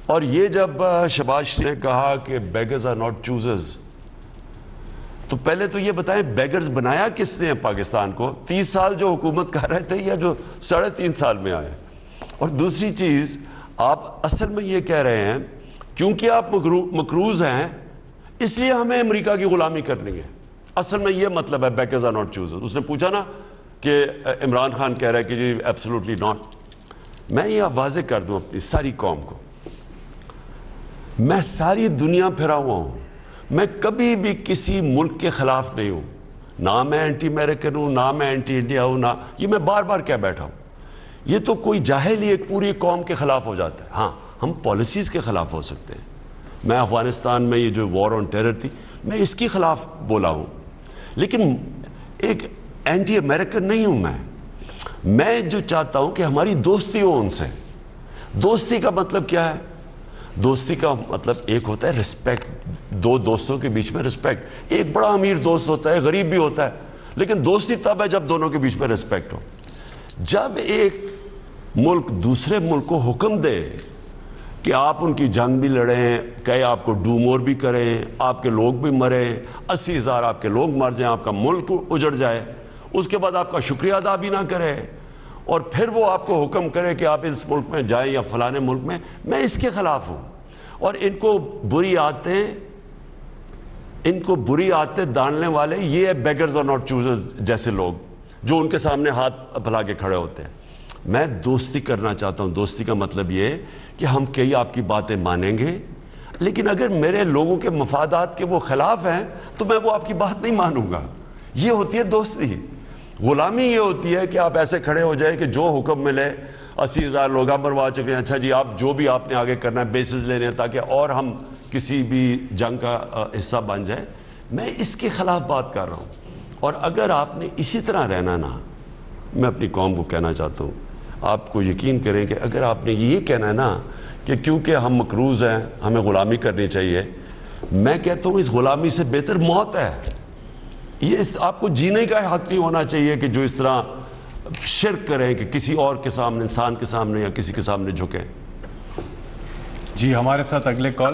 اور یہ جب شہباز شریف نے کہا کہ بیگرز آر ناٹ چوزرز، تو پہلے تو یہ بتائیں بیگرز بنایا کس نے پاکستان کو؟ 30 سال جو حکومت کر رہے تھے یا جو 3.5 سال میں آئے؟ اور دوسری چیز، آپ اصل میں یہ کہہ رہے ہیں کیونکہ آپ مقروض ہیں اس لیے ہمیں امریکہ کی غلامی کرنی ہے۔ اصل میں یہ مطلب ہے بیگرز آر ناٹ چوزرز۔ اس نے پوچھا نا کہ عمران خان کہہ رہا ہے کہ جی ایبسولوٹلی ناٹ۔ میں یہ واضح کر دوں اپنی ساری قوم کو، میں ساری دنیا پھرا ہوا ہوں، میں کبھی بھی کسی ملک کے خلاف نہیں ہوں، نہ میں اینٹی امریکن ہوں، نہ میں اینٹی انڈیا ہوں، نہ یہ میں بار بار کہہ بیٹھا ہوں۔ یہ تو کوئی جاہل ہی ایک پوری قوم کے خلاف ہو جاتا ہے۔ ہاں ہم پالیسیز کے خلاف ہو سکتے ہیں۔ میں افغانستان میں یہ جو وار آن ٹیرر تھی، میں اس کے خلاف بولا ہوں، لیکن ایک اینٹی امریکن نہیں ہوں میں جو چاہتا ہوں کہ ہماری دوستی ہو ان سے۔ دوستی کا مطلب کیا ہے؟ دوستی کا مطلب ایک ہوتا ہے رسپیکٹ، دو دوستوں کے بیچ میں رسپیکٹ۔ ایک بڑا امیر دوست ہوتا ہے، غریب بھی ہوتا ہے، لیکن دوستی تب ہے جب دونوں کے بیچ میں رسپیکٹ ہو۔ جب ایک ملک دوسرے ملک کو حکم دے کہ آپ ان کی جنگ بھی لڑیں، کہے آپ کو ڈو مور بھی کریں، آپ کے لوگ بھی مریں، 80,000 آپ کے لوگ مر جائیں، آپ کا ملک اجڑ جائے، اس کے بعد آپ کا شکریہ ادا بھی نہ کرے، اور پھر وہ آپ کو حکم کرے کہ آپ اس ملک میں جائیں یا فلانے ملک میں اس کے خلاف ہوں۔ اور ان کو بری عادتیں ڈالنے والے یہ بیگرز اور ناٹ چوزرز جیسے لوگ جو ان کے سامنے ہاتھ پھیلا کے کھڑے ہوتے ہیں۔ میں دوستی کرنا چاہتا ہوں۔ دوستی کا مطلب یہ کہ ہم کئی آپ کی باتیں مانیں گے، لیکن اگر میرے لوگوں کے مفادات کے وہ خلاف ہیں تو میں وہ آپ کی بات نہیں مانوں گا۔ یہ ہوتی ہے دوستی۔ غلامی یہ ہوتی ہے کہ آپ ایسے کھڑے ہو جائیں کہ جو حکم ملے، 80,000 لوگ آپ مروا چکے ہیں، اچھا جی آپ جو بھی آپ نے آگے کرنا ہے بیسز لینے ہیں تاکہ اور ہم کسی بھی جنگ کا حصہ بن جائیں۔ میں اس کے خلاف بات کر رہا ہوں۔ اور اگر آپ نے اسی طرح رہنا نا، میں اپنی قوم کو کہنا چاہتا ہوں، آپ کو یقین کریں کہ اگر آپ نے یہ کہنا ہے نا کہ کیونکہ ہم مقروض ہیں ہمیں غلامی کرنی چاہیے، میں کہتا ہوں اس غلامی سے بہتر موت ہے۔ یہ آپ کو جینے کا حق نہیں ہونا چاہیے کہ جو اس طرح شرک کریں کہ کسی اور کے سامنے، انسان کے سامنے یا کسی کے سامنے جھکیں۔ جی ہمارے ساتھ اگلے کال